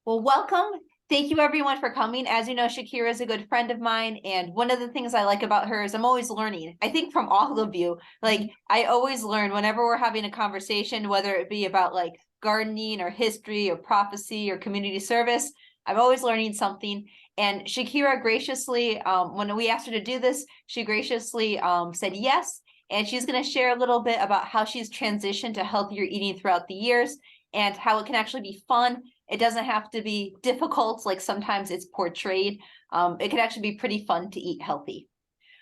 Well, welcome. Thank you everyone for coming. As you know, Shakira is a good friend of mine. And one of the things I like about her is I'm always learning. I think from all of you, like I always learn whenever we're having a conversation, whether it be about like gardening or history or prophecy or community service, I'm always learning something. And Shakira graciously, when we asked her to do this, she graciously said yes. And she's going to share a little bit about how she's transitioned to healthier eating throughout the years and how it can actually be fun. It doesn't have to be difficult like sometimes it's portrayed. It can actually be pretty fun to eat healthy.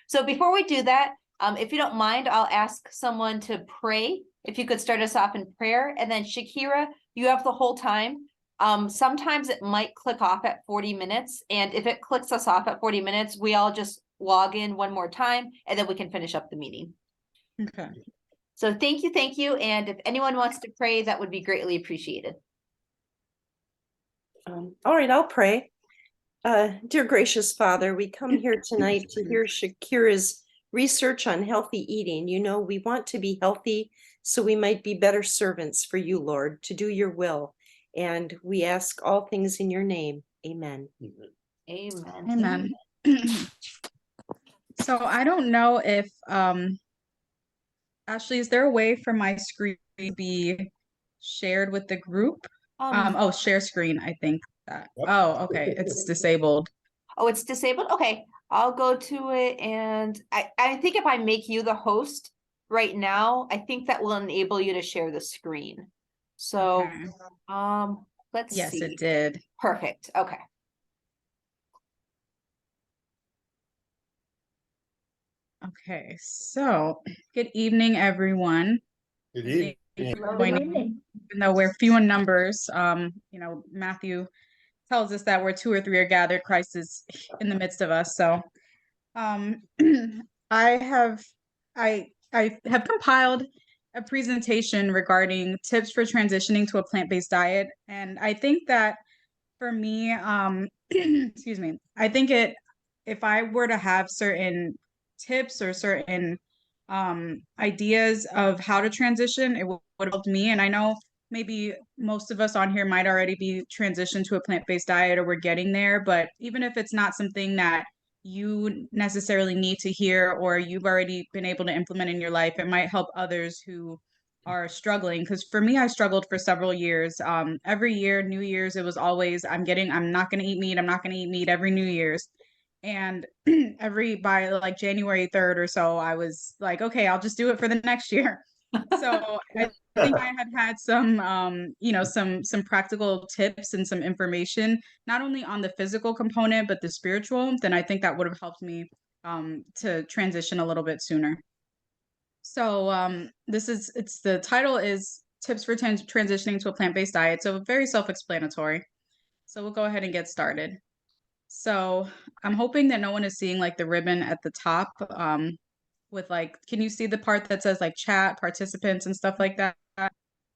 So before we do that, if you don't mind, I'll ask someone to pray. If you could start us off in prayer. And then Shakira, you have the whole time. Sometimes it might click off at 40 minutes. And if it clicks us off at 40 minutes, we all just log in one more time and then we can finish up the meeting. Okay. So thank you, thank you. And if anyone wants to pray, that would be greatly appreciated. All right, I'll pray. Dear gracious Father, we come here tonight to hear Shakira's research on healthy eating. You know, we want to be healthy so we might be better servants for you, Lord, to do your will. And we ask all things in your name. Amen. Amen. Amen. So I don't know if Ashley, is there a way for my screen to be shared with the group? Oh, share screen, I think that. Yep. Oh, okay. It's disabled. Oh, it's disabled? Okay, I'll go to it and I think if I make you the host right now, I think that will enable you to share the screen. So, Okay. let's Yes, see. it did. Perfect. Okay. Okay, so good evening, everyone. Good Thank evening. you for Hello, joining. Even though we're few in numbers, Matthew tells us that where two or three are gathered, Christ is in the midst of us. So I have I have compiled a presentation regarding tips for transitioning to a plant-based diet. And I think that for me, excuse me, I think if I were to have certain tips or certain ideas of how to transition, it would have helped me. And I know maybe most of us on here might already be transitioned to a plant-based diet or we're getting there, but even if it's not something that you necessarily need to hear or you've already been able to implement in your life, it might help others who are struggling. Because for me, I struggled for several years. Every year, New Year's, it was always I'm not going to eat meat. I'm not going to eat meat every New Year's. And by like January 3rd or so, I was like, okay, I'll just do it for the next year. So I think I had some, some practical tips and some information, not only on the physical component, but the spiritual, then I think that would have helped me to transition a little bit sooner. So the title is Tips for Transitioning to a Plant-Based Diet. So very self-explanatory. So we'll go ahead and get started. So I'm hoping that no one is seeing like the ribbon at the top with like, can you see the part that says like chat, participants and stuff like that?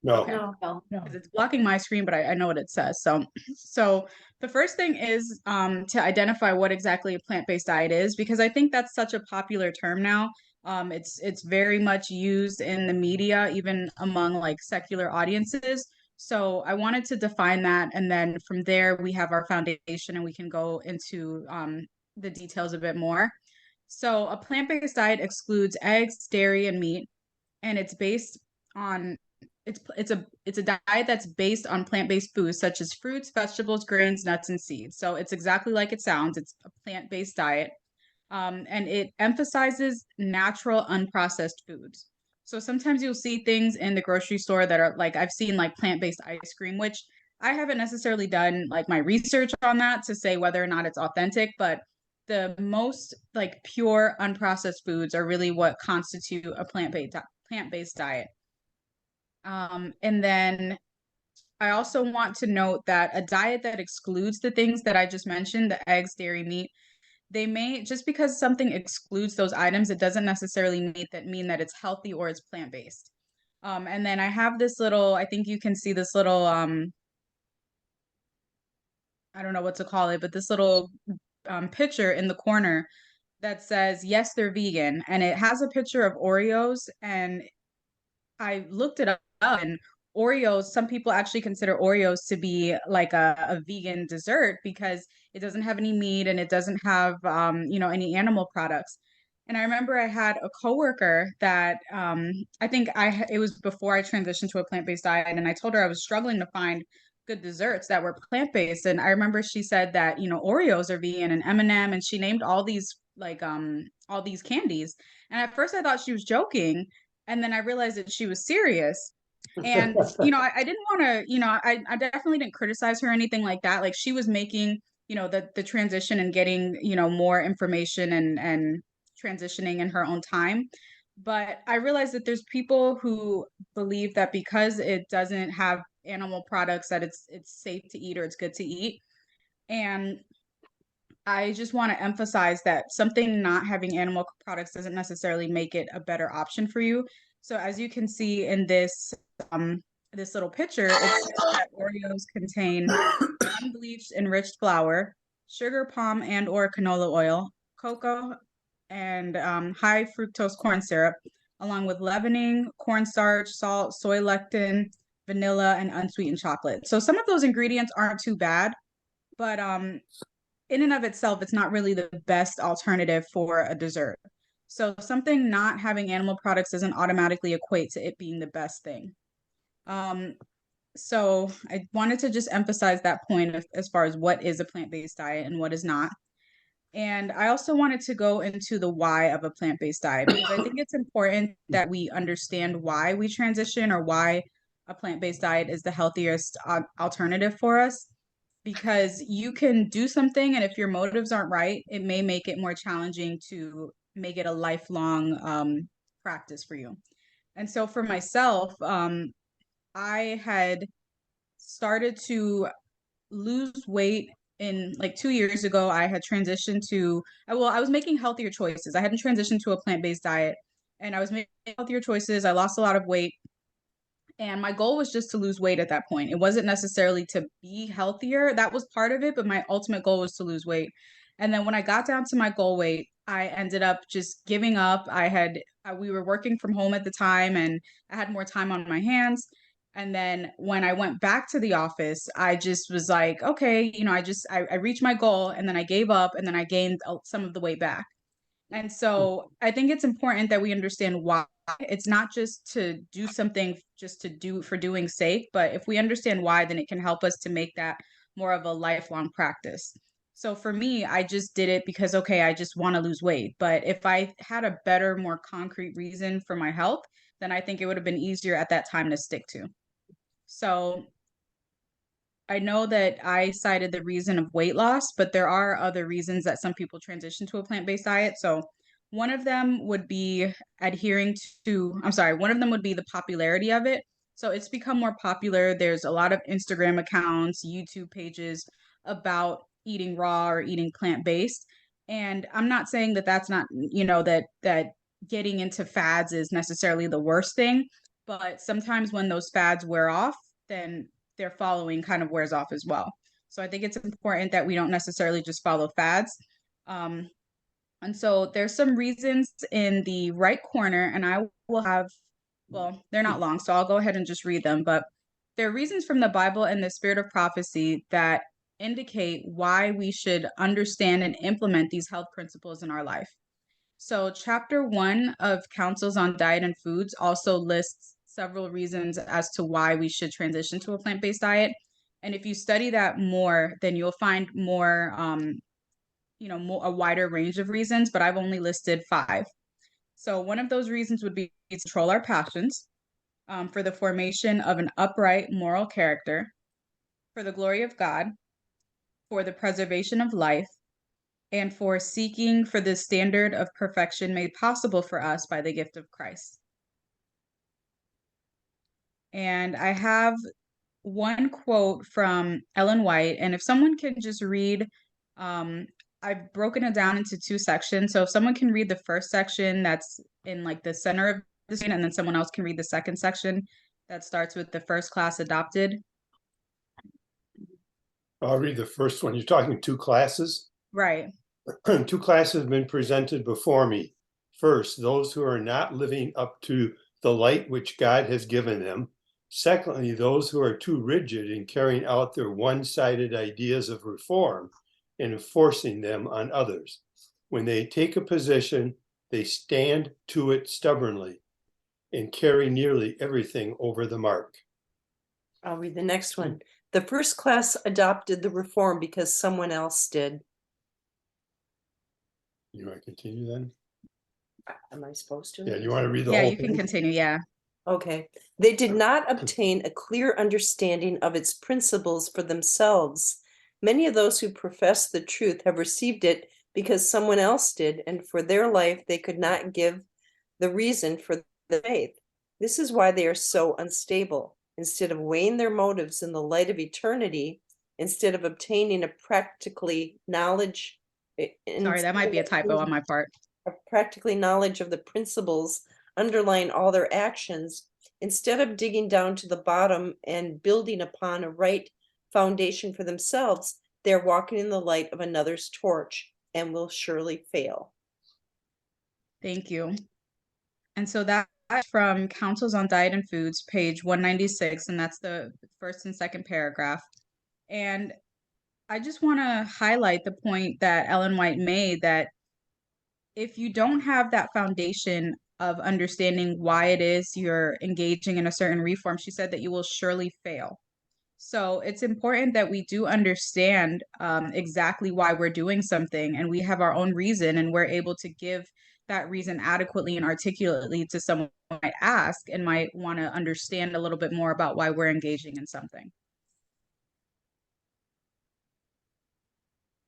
No. Okay. No. Because it's blocking my screen, but I know what it says. So the first thing is to identify what exactly a plant-based diet is, because I think that's such a popular term now. It's very much used in the media, even among like secular audiences. So I wanted to define that, and then from there we have our foundation, and we can go into the details a bit more. So a plant-based diet excludes eggs, dairy, and meat, and it's based on it's a diet that's based on plant-based foods such as fruits, vegetables, grains, nuts, and seeds. So it's exactly like it sounds. It's a plant-based diet. And it emphasizes natural, unprocessed foods. So sometimes you'll see things in the grocery store that are like, I've seen like plant-based ice cream, which I haven't necessarily done like my research on that to say whether or not it's authentic, but the most like pure, unprocessed foods are really what constitute a plant-based diet. And then I also want to note that a diet that excludes the things that I just mentioned, the eggs, dairy, meat, they may, just because something excludes those items, it doesn't necessarily mean that it's healthy or it's plant-based. And then I have this little, I think you can see this little, I don't know what to call it, but this little picture in the corner that says, yes, they're vegan. And it has a picture of Oreos. And I looked it up, and Oreos, some people actually consider Oreos to be like a vegan dessert because it doesn't have any meat and it doesn't have, any animal products. And I remember I had a coworker that I think it was before I transitioned to a plant-based diet, and I told her I was struggling to find good desserts that were plant-based. And I remember she said that, Oreos are vegan and M&M, and she named all these all these candies. And at first I thought she was joking, and then I realized that she was serious. And I didn't want to, I definitely didn't criticize her or anything like that. Like, she was making, the transition and getting, more information and transitioning in her own time. But I realized that there's people who believe that because it doesn't have animal products, that it's safe to eat or it's good to eat. And I just want to emphasize that something not having animal products doesn't necessarily make it a better option for you. So as you can see in this little picture, it says that Oreos contain unbleached enriched flour, sugar, palm and or canola oil, cocoa, and high fructose corn syrup, along with leavening, cornstarch, salt, soy lectin, vanilla, and unsweetened chocolate. So some of those ingredients aren't too bad, but in and of itself, it's not really the best alternative for a dessert. So something not having animal products doesn't automatically equate to it being the best thing. So I wanted to just emphasize that point as far as what is a plant-based diet and what is not. And I also wanted to go into the why of a plant-based diet, because I think it's important that we understand why we transition or why a plant-based diet is the healthiest alternative for us. Because you can do something, and if your motives aren't right, it may make it more challenging to make it a lifelong practice for you. And so for myself, I had started to lose weight in like 2 years ago. I had transitioned to, well, I was making healthier choices. I hadn't transitioned to a plant-based diet, and I was making healthier choices. I lost a lot of weight, and my goal was just to lose weight at that point. It wasn't necessarily to be healthier. That was part of it, but my ultimate goal was to lose weight. And then when I got down to my goal weight, I ended up just giving up. We were working from home at the time, and I had more time on my hands. And then when I went back to the office, I just was like, okay, I reached my goal, and then I gave up, and then I gained some of the weight back. And so I think it's important that we understand why. It's not just to do something just to do for doing sake, but if we understand why, then it can help us to make that more of a lifelong practice. So for me, I just did it because, okay, I just want to lose weight. But if I had a better, more concrete reason for my health, then I think it would have been easier at that time to stick to. So I know that I cited the reason of weight loss, but there are other reasons that some people transition to a plant-based diet. So one of them would be one of them would be the popularity of it. So it's become more popular. There's a lot of Instagram accounts, YouTube pages about eating raw or eating plant-based. And I'm not saying that that's not, that getting into fads is necessarily the worst thing, but sometimes when those fads wear off, then their following kind of wears off as well. So I think it's important that we don't necessarily just follow fads. And so there's some reasons in the right corner, and I will have, well, they're not long, so I'll go ahead and just read them. But there are reasons from the Bible and the spirit of prophecy that indicate why we should understand and implement these health principles in our life. So chapter 1 of Counsels on Diet and Foods also lists several reasons as to why we should transition to a plant-based diet. And if you study that more, then you'll find more, a wider range of reasons, but I've only listed 5. So one of those reasons would be to control our passions, for the formation of an upright moral character, for the glory of God, for the preservation of life, and for seeking for the standard of perfection made possible for us by the gift of Christ. And I have one quote from Ellen White, and if someone can just read, I've broken it down into 2 sections. So if someone can read the first section that's in like the center of the screen, and then someone else can read the second section that starts with the first class adopted. I'll read the first one. You're talking 2 classes? Right. 2 classes have been presented before me. First, those who are not living up to the light which God has given them, Secondly, those who are too rigid in carrying out their one-sided ideas of reform and enforcing them on others. When they take a position, they stand to it stubbornly and carry nearly everything over the mark. I'll read the next one. The first class adopted the reform because someone else did. You want to continue then? Am I supposed to? Yeah, you want to read the Yeah, whole you can thing? continue. Yeah. Okay. They did not obtain a clear understanding of its principles for themselves. Many of those who profess the truth have received it because someone else did, and for their life they could not give the reason for the faith. This is why they are so unstable. Instead of weighing their motives in the light of eternity, instead of obtaining a practically knowledge, Sorry, that might be a typo on my part. practically knowledge of the principles underlying all their actions, instead of digging down to the bottom and building upon a right foundation for themselves, they're walking in the light of another's torch and will surely fail. Thank you. And so that's from Councils on Diet and Foods, page 196, and that's the first and second paragraph. And I just want to highlight the point that Ellen White made, that if you don't have that foundation of understanding why it is you're engaging in a certain reform, she said that you will surely fail. So it's important that we do understand exactly why we're doing something, and we have our own reason, and we're able to give that reason adequately and articulately to someone who might ask and might want to understand a little bit more about why we're engaging in something.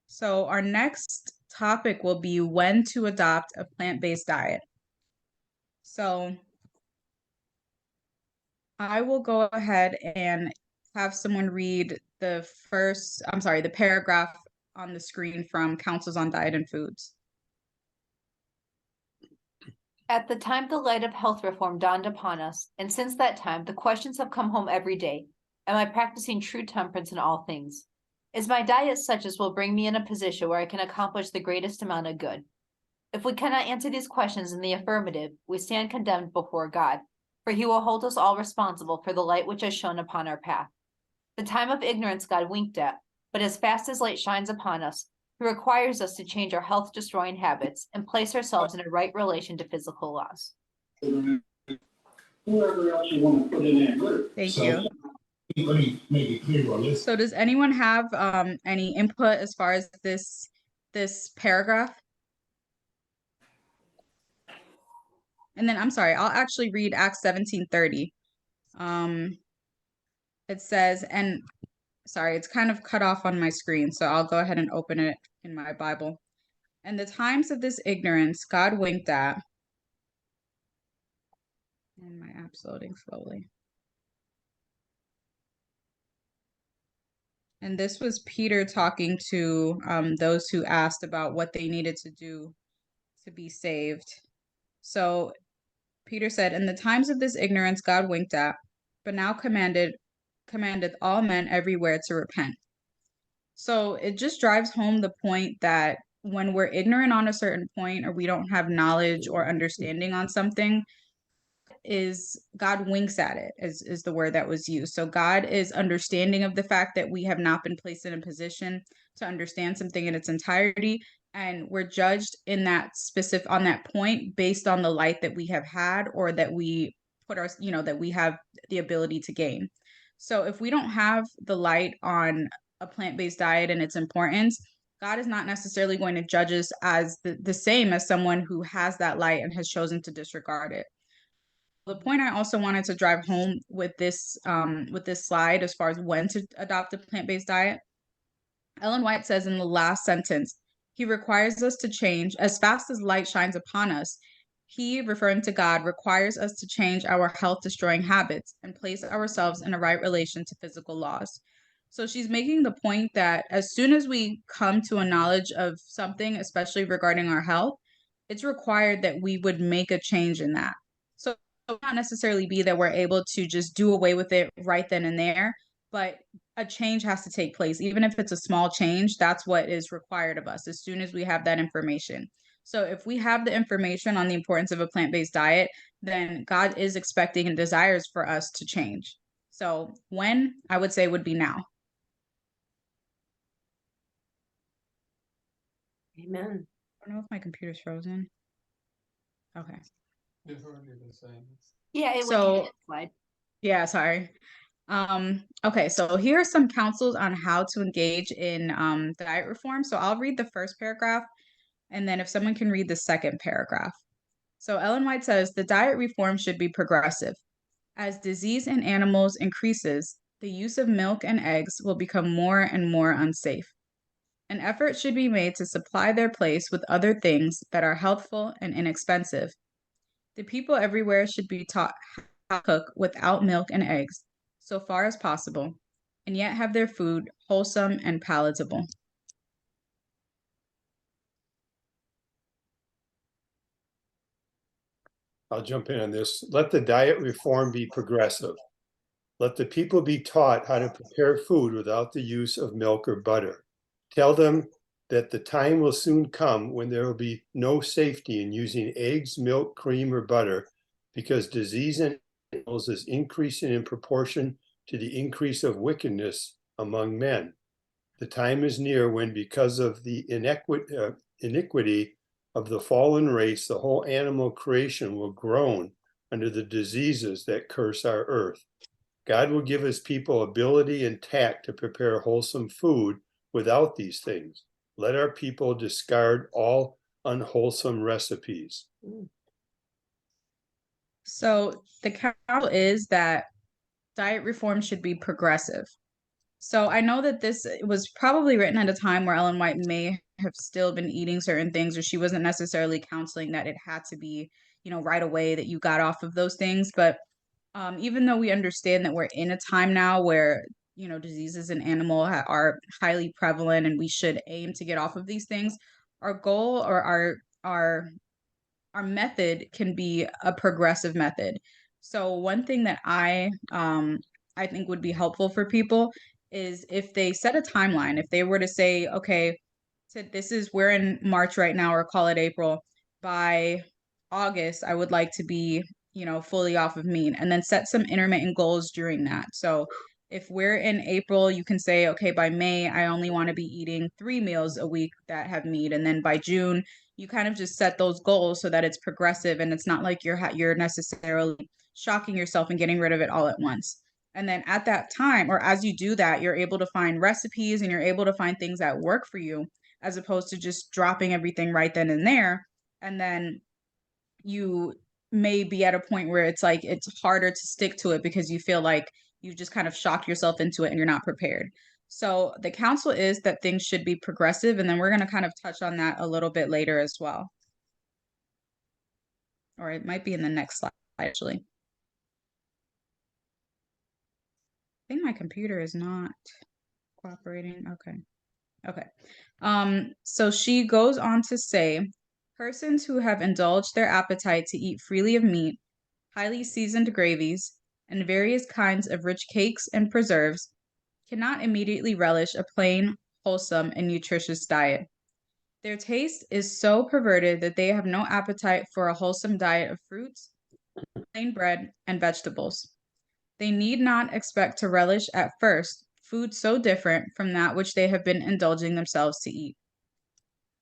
So our next topic will be when to adopt a plant-based diet. So I will go ahead and have someone read the paragraph on the screen from Councils on Diet and Foods. At the time the light of health reform dawned upon us, and since that time the questions have come home every day. Am I practicing true temperance in all things? Is my diet such as will bring me in a position where I can accomplish the greatest amount of good? If we cannot answer these questions in the affirmative, we stand condemned before God, for he will hold us all responsible for the light which has shone upon our path. The time of ignorance God winked at, but as fast as light shines upon us, he requires us to change our health-destroying habits and place ourselves in a right relation to physical laws. Whoever else you want to put in that group. Thank you. Let me make it clear on this. So does anyone have any input as far as this paragraph? And then I'm sorry, I'll actually read Acts 17:30. It says, and sorry, it's kind of cut off on my screen, so I'll go ahead and open it in my Bible. And the times of this ignorance God winked at. And my app's loading slowly. And this was Peter talking to those who asked about what they needed to do to be saved. So Peter said, in the times of this ignorance God winked at, but now commandeth all men everywhere to repent. So it just drives home the point that when we're ignorant on a certain point, or we don't have knowledge or understanding on something, is God winks at it, is the word that was used. So God is understanding of the fact that we have not been placed in a position to understand something in its entirety, and we're judged in that on that point based on the light that we have had, or that we that we have the ability to gain. So if we don't have the light on a plant-based diet and its importance, God is not necessarily going to judge us as the same as someone who has that light and has chosen to disregard it. The point I also wanted to drive home with this slide, as far as when to adopt a plant-based diet, Ellen White says in the last sentence, he requires us to change as fast as light shines upon us. He, referring to God, requires us to change our health-destroying habits and place ourselves in a right relation to physical laws. So she's making the point that as soon as we come to a knowledge of something, especially regarding our health, it's required that we would make a change in that. So it will not necessarily be that we're able to just do away with it right then and there, but a change has to take place. Even if it's a small change, that's what is required of us as soon as we have that information. So if we have the information on the importance of a plant-based diet, then God is expecting and desires for us to change. So when, I would say, would be now. Amen. I don't know if my computer's frozen. Okay. Yeah, it went So- to the slide. Yeah, sorry. Okay, so here are some counsels on how to engage in diet reform. So I'll read the first paragraph, and then if someone can read the second paragraph. So Ellen White says the diet reform should be progressive. As disease in animals increases, the use of milk and eggs will become more and more unsafe. An effort should be made to supply their place with other things that are healthful and inexpensive. The people everywhere should be taught how to cook without milk and eggs, so far as possible, and yet have their food wholesome and palatable. I'll jump in on this. Let the diet reform be progressive. Let the people be taught how to prepare food without the use of milk or butter. Tell them that the time will soon come when there will be no safety in using eggs, milk, cream, or butter, because disease in animals is increasing in proportion to the increase of wickedness among men. The time is near when, because of the iniquity of the fallen race, the whole animal creation will groan under the diseases that curse our earth. God will give his people ability and tact to prepare wholesome food without these things. Let our people discard all unwholesome recipes. So the counsel is that diet reform should be progressive. So I know that this was probably written at a time where Ellen White may have still been eating certain things, or she wasn't necessarily counseling that it had to be, right away that you got off of those things. But even though we understand that we're in a time now where, diseases in animal are highly prevalent and we should aim to get off of these things, our goal or our method can be a progressive method. So one thing that I think would be helpful for people is if they set a timeline. If they were to say, okay, so we're in March right now, or call it April, by August, I would like to be, fully off of meat, and then set some intermittent goals during that. So if we're in April, you can say, okay, by May, I only want to be eating 3 meals a week that have meat. And then by June, you kind of just set those goals so that it's progressive and it's not like you're necessarily shocking yourself and getting rid of it all at once. And then at that time, or as you do that, you're able to find recipes and you're able to find things that work for you, as opposed to just dropping everything right then and there. And then you may be at a point where it's like it's harder to stick to it because you feel like you just kind of shocked yourself into it and you're not prepared. So the counsel is that things should be progressive, and then we're going to kind of touch on that a little bit later as well. Or it might be in the next slide, actually. I think my computer is not cooperating. Okay. So she goes on to say, persons who have indulged their appetite to eat freely of meat, highly seasoned gravies, and various kinds of rich cakes and preserves cannot immediately relish a plain, wholesome, and nutritious diet. Their taste is so perverted that they have no appetite for a wholesome diet of fruits, plain bread, and vegetables. They need not expect to relish at first food so different from that which they have been indulging themselves to eat.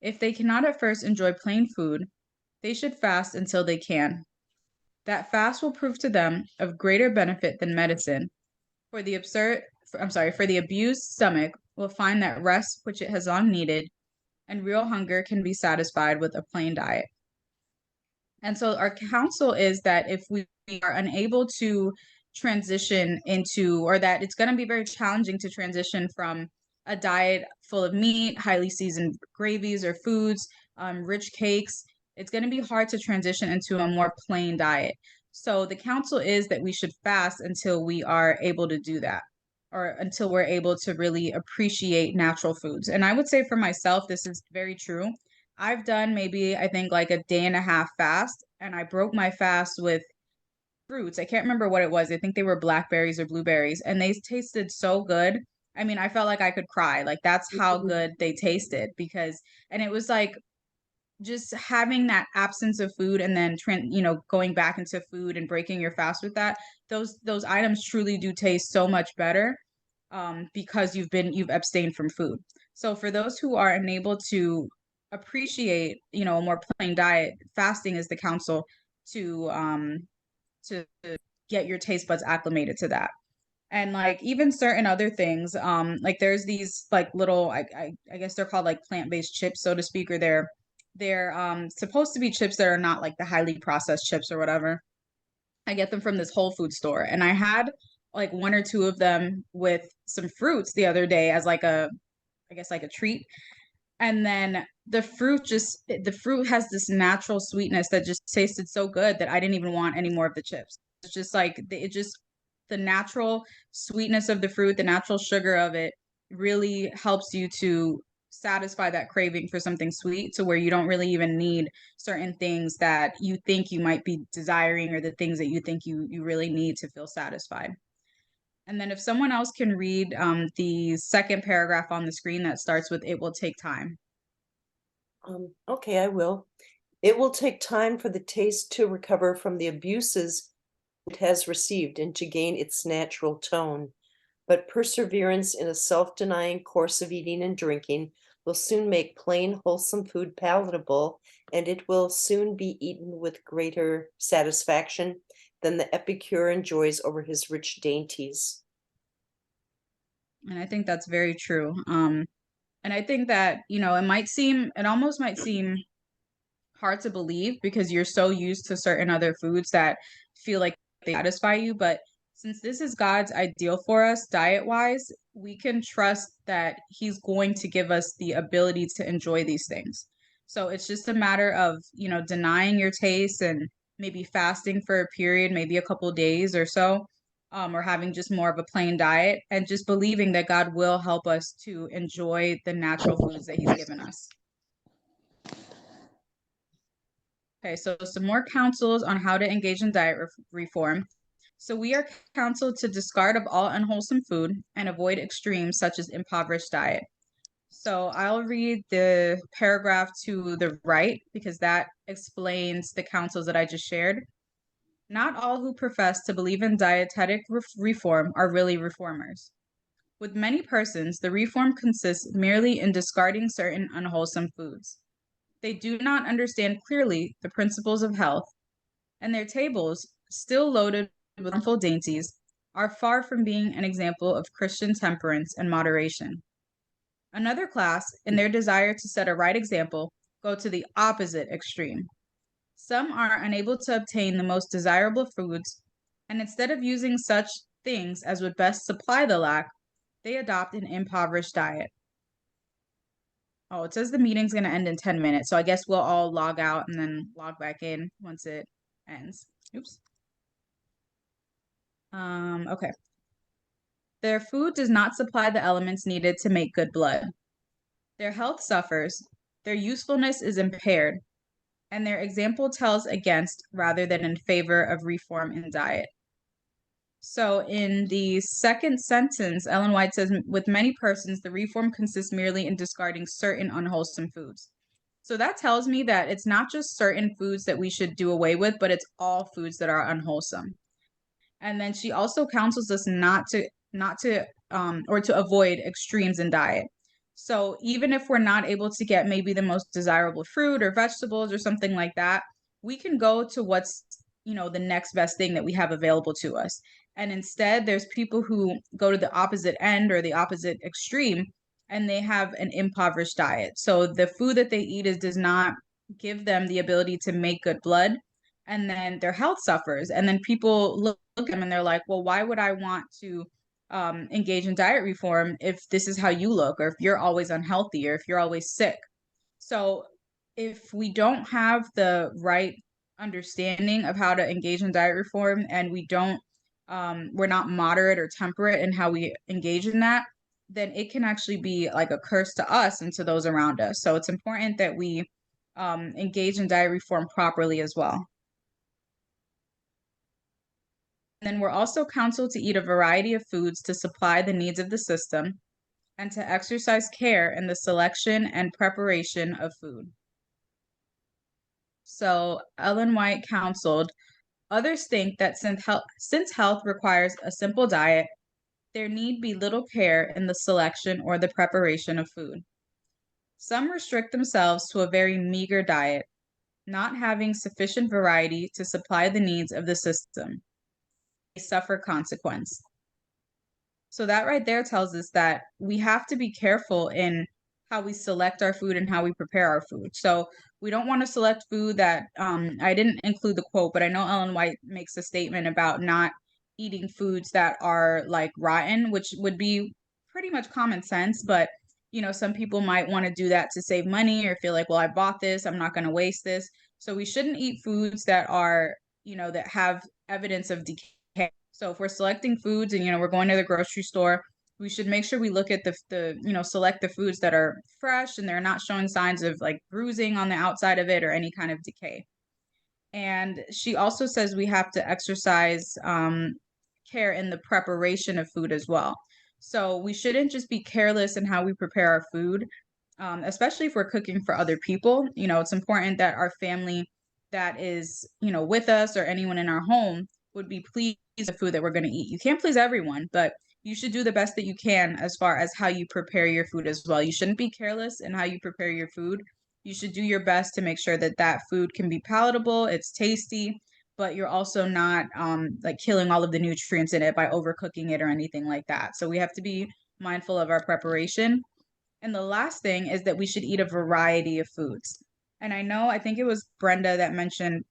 If they cannot at first enjoy plain food, they should fast until they can. That fast will prove to them of greater benefit than medicine, for the abused stomach will find that rest which it has long needed, and real hunger can be satisfied with a plain diet. And so our counsel is that if we are unable to transition into, or that it's going to be very challenging to transition from a diet full of meat, highly seasoned gravies or foods, rich cakes, it's going to be hard to transition into a more plain diet. So the counsel is that we should fast until we are able to do that, or until we're able to really appreciate natural foods. And I would say for myself, this is very true. I've done maybe, I think, like a day and a half fast, and I broke my fast with fruits. I can't remember what it was. I think they were blackberries or blueberries, and they tasted so good. I mean, I felt like I could cry. Like, that's how good they tasted, and it was like just having that absence of food and then going back into food and breaking your fast with that, those items truly do taste so much better, because you've abstained from food. So for those who are unable to appreciate, a more plain diet, fasting is the counsel to get your taste buds acclimated to that. And like even certain other things, like there's these like little, I guess they're called like plant-based chips, so to speak, or they're supposed to be chips that are not like the highly processed chips or whatever. I get them from this Whole Food store, and I had like one or two of them with some fruits the other day as like I guess like a treat. And then the fruit has this natural sweetness that just tasted so good that I didn't even want any more of the chips. It's just like the natural sweetness of the fruit, the natural sugar of it really helps you to satisfy that craving for something sweet, to where you don't really even need certain things that you think you might be desiring, or the things that you think you really need to feel satisfied. And then if someone else can read the second paragraph on the screen that starts with "It will take time." Okay, I will. It will take time for the taste to recover from the abuses it has received and to gain its natural tone. But perseverance in a self-denying course of eating and drinking will soon make plain, wholesome food palatable, and it will soon be eaten with greater satisfaction than the epicure enjoys over his rich dainties. And I think that's very true. And I think that, it almost might seem hard to believe because you're so used to certain other foods that feel like they satisfy you. But since this is God's ideal for us diet wise, we can trust that He's going to give us the ability to enjoy these things. So it's just a matter of, denying your taste and maybe fasting for a period, maybe a couple days or so, or having just more of a plain diet, and just believing that God will help us to enjoy the natural foods that He's given us. Okay, so some more counsels on how to engage in diet reform. So we are counseled to discard of all unwholesome food and avoid extremes such as impoverished diet. So I'll read the paragraph to the right because that explains the counsels that I just shared. Not all who profess to believe in dietetic reform are really reformers. With many persons, the reform consists merely in discarding certain unwholesome foods. They do not understand clearly the principles of health, and their tables, still loaded with harmful dainties, are far from being an example of Christian temperance and moderation. Another class, in their desire to set a right example, go to the opposite extreme. Some are unable to obtain the most desirable foods, and instead of using such things as would best supply the lack, they adopt an impoverished diet. Oh, it says the meeting's going to end in 10 minutes, so I guess we'll all log out and then log back in once it ends. Oops. Okay. Their food does not supply the elements needed to make good blood. Their health suffers, their usefulness is impaired, and their example tells against rather than in favor of reform in diet. So in the second sentence, Ellen White says, with many persons, the reform consists merely in discarding certain unwholesome foods. So that tells me that it's not just certain foods that we should do away with, but it's all foods that are unwholesome. And then she also counsels us not to or to avoid extremes in diet. So even if we're not able to get maybe the most desirable fruit or vegetables or something like that, we can go to what's, the next best thing that we have available to us. And instead, there's people who go to the opposite end or the opposite extreme, and they have an impoverished diet. So the food that they eat does not give them the ability to make good blood, and then their health suffers. And then people look at them and they're like, well, why would I want to engage in diet reform if this is how you look, or if you're always unhealthy, or if you're always sick? So if we don't have the right understanding of how to engage in diet reform, and we're not moderate or temperate in how we engage in that, then it can actually be like a curse to us and to those around us. So it's important that we engage in diet reform properly as well. And then we're also counseled to eat a variety of foods to supply the needs of the system and to exercise care in the selection and preparation of food. So Ellen White counseled, others think that since health requires a simple diet, there need be little care in the selection or the preparation of food. Some restrict themselves to a very meager diet, not having sufficient variety to supply the needs of the system. They suffer consequence. So that right there tells us that we have to be careful in how we select our food and how we prepare our food. So we don't want to select food that I didn't include the quote, but I know Ellen White makes a statement about not eating foods that are like rotten, which would be pretty much common sense, but some people might want to do that to save money or feel like, well, I bought this, I'm not going to waste this. So we shouldn't eat foods that are, that have evidence of decay. So if we're selecting foods and we're going to the grocery store, we should make sure we look at the select the foods that are fresh and they're not showing signs of like bruising on the outside of it or any kind of decay. And she also says we have to exercise care in the preparation of food as well. So we shouldn't just be careless in how we prepare our food, especially if we're cooking for other people. It's important that our family that is, with us or anyone in our home would be pleased with the food that we're going to eat. You can't please everyone, but you should do the best that you can as far as how you prepare your food as well. You shouldn't be careless in how you prepare your food. You should do your best to make sure that that food can be palatable, it's tasty, but you're also not like killing all of the nutrients in it by overcooking it or anything like that. So we have to be mindful of our preparation. And the last thing is that we should eat a variety of foods. And I think it was Brenda that mentioned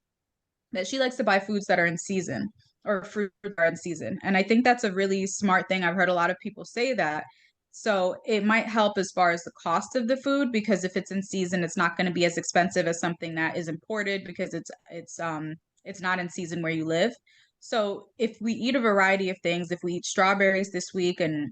that she likes to buy foods that are in season or fruit that are in season. And I think that's a really smart thing. I've heard a lot of people say that. So it might help as far as the cost of the food, because if it's in season, it's not going to be as expensive as something that is imported because it's not in season where you live. So if we eat a variety of things, if we eat strawberries this week and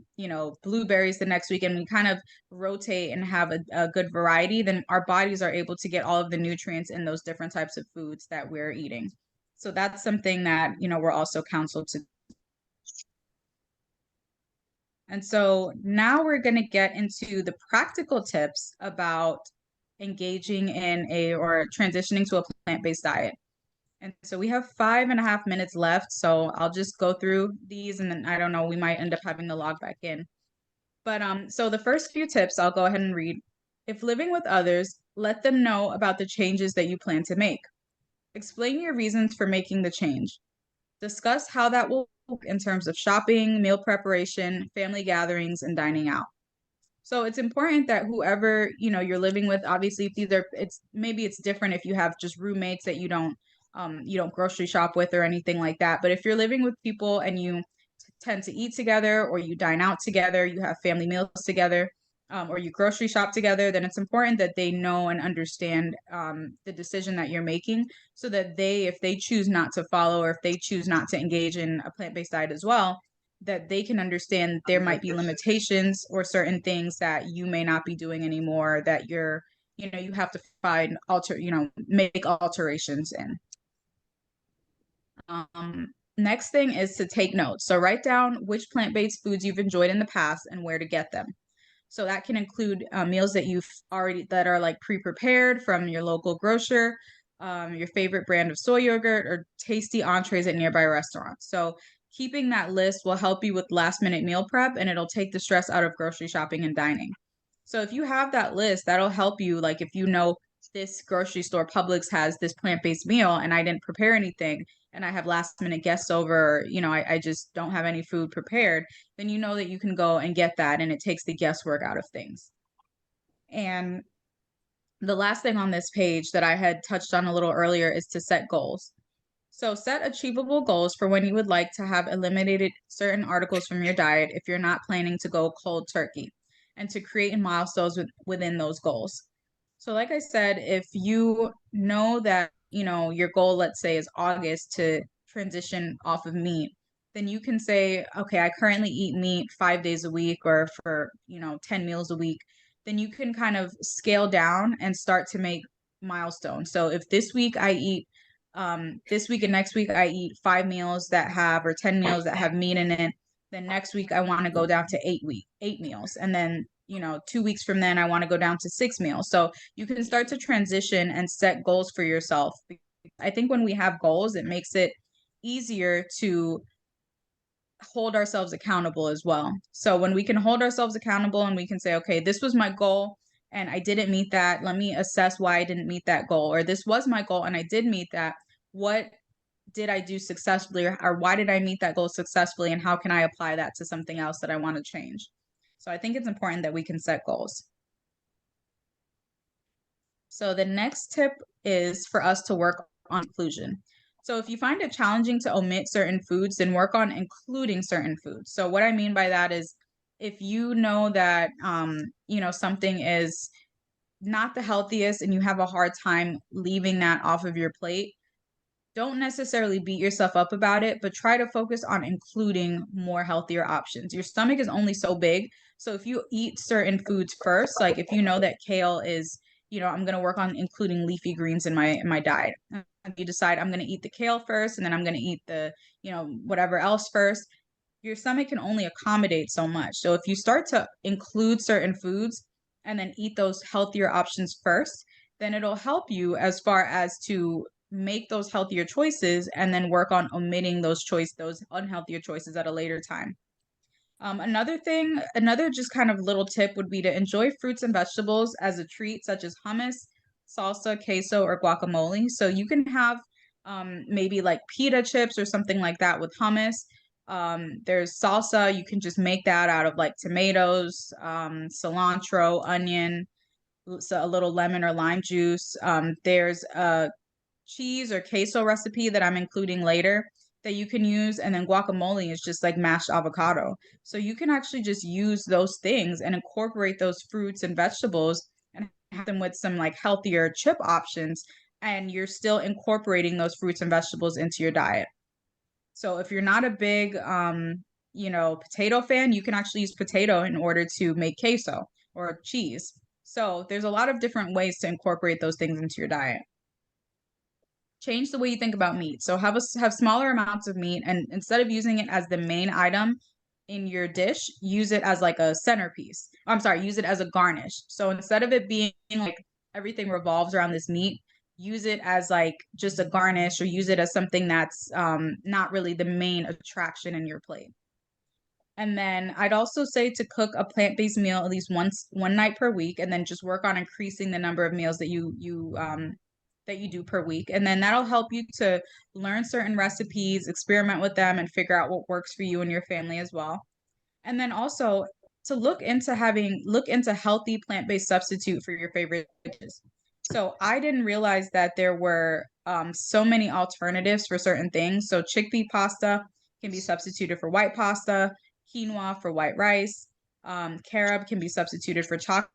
blueberries the next week, and we kind of rotate and have a good variety, then our bodies are able to get all of the nutrients in those different types of foods that we're eating. So that's something that we're also counseled to. And so now we're going to get into the practical tips about engaging in or transitioning to a plant-based diet. And so we have 5.5 minutes left. So I'll just go through these and then I don't know, we might end up having to log back in. But so the first few tips I'll go ahead and read. If living with others, let them know about the changes that you plan to make. Explain your reasons for making the change. Discuss how that will work in terms of shopping, meal preparation, family gatherings, and dining out. So it's important that whoever, you're living with, obviously if it's different if you have just roommates that you don't grocery shop with or anything like that. But if you're living with people and you tend to eat together or you dine out together, you have family meals together, or you grocery shop together, then it's important that they know and understand the decision that you're making, so that if they choose not to follow or if they choose not to engage in a plant-based diet as well, that they can understand there might be limitations or certain things that you may not be doing anymore that you have to make alterations in. Next thing is to take notes. So write down which plant-based foods you've enjoyed in the past and where to get them. So that can include meals that are like pre-prepared from your local grocer, your favorite brand of soy yogurt, or tasty entrees at nearby restaurants. So keeping that list will help you with last-minute meal prep, and it'll take the stress out of grocery shopping and dining. So if you have that list, that'll help you. Like if this grocery store, Publix, has this plant-based meal and I didn't prepare anything and I have last-minute guests over, I just don't have any food prepared, then you know that you can go and get that, and it takes the guesswork out of things. And the last thing on this page that I had touched on a little earlier is to set goals. So set achievable goals for when you would like to have eliminated certain articles from your diet if you're not planning to go cold turkey, and to create milestones within those goals. So like I said, if you know that, your goal, let's say, is August to transition off of meat, then you can say, okay, I currently eat meat 5 days a week or for, 10 meals a week. Then you can kind of scale down and start to make milestones. So if this week and next week I eat 5 meals that have, or 10 meals that have meat in it, then next week I want to go down to 8 meals. And then 2 weeks from then, I want to go down to 6 meals. So you can start to transition and set goals for yourself. I think when we have goals, it makes it easier to hold ourselves accountable as well. So when we can hold ourselves accountable and we can say, okay, this was my goal and I didn't meet that. Let me assess why I didn't meet that goal. Or this was my goal and I did meet that. What did I do successfully, or why did I meet that goal successfully? And how can I apply that to something else that I want to change? So I think it's important that we can set goals. So the next tip is for us to work on inclusion. So if you find it challenging to omit certain foods, then work on including certain foods. So what I mean by that is if you know that, something is not the healthiest and you have a hard time leaving that off of your plate, don't necessarily beat yourself up about it, but try to focus on including more healthier options. Your stomach is only so big. So if you eat certain foods first, like if you know that kale is, I'm going to work on including leafy greens in my diet. And you decide I'm going to eat the kale first, and then I'm going to eat the, whatever else first. Your stomach can only accommodate so much. So if you start to include certain foods and then eat those healthier options first, then it'll help you as far as to make those healthier choices and then work on omitting those unhealthier choices at a later time. Another just kind of little tip would be to enjoy fruits and vegetables as a treat, such as hummus, salsa, queso, or guacamole. So you can have maybe like pita chips or something like that with hummus. There's salsa. You can just make that out of like tomatoes, cilantro, onion, so a little lemon or lime juice. There's a cheese or queso recipe that I'm including later that you can use. And then guacamole is just like mashed avocado. So you can actually just use those things and incorporate those fruits and vegetables and have them with some like healthier chip options. And you're still incorporating those fruits and vegetables into your diet. So if you're not a big, potato fan, you can actually use potato in order to make queso or cheese. So there's a lot of different ways to incorporate those things into your diet. Change the way you think about meat. So have smaller amounts of meat, and instead of using it as the main item in your dish, use it as like a centerpiece. Use it as a garnish. So instead of it being like everything revolves around this meat, use it as like just a garnish, or use it as something that's not really the main attraction in your plate. And then I'd also say to cook a plant-based meal at least one night per week, and then just work on increasing the number of meals that you do per week. And then that'll help you to learn certain recipes, experiment with them, and figure out what works for you and your family as well. And then also to look into healthy plant-based substitute for your favorite dishes. So I didn't realize that there were so many alternatives for certain things. So chickpea pasta can be substituted for white pasta, quinoa for white rice, carob can be substituted for chocolate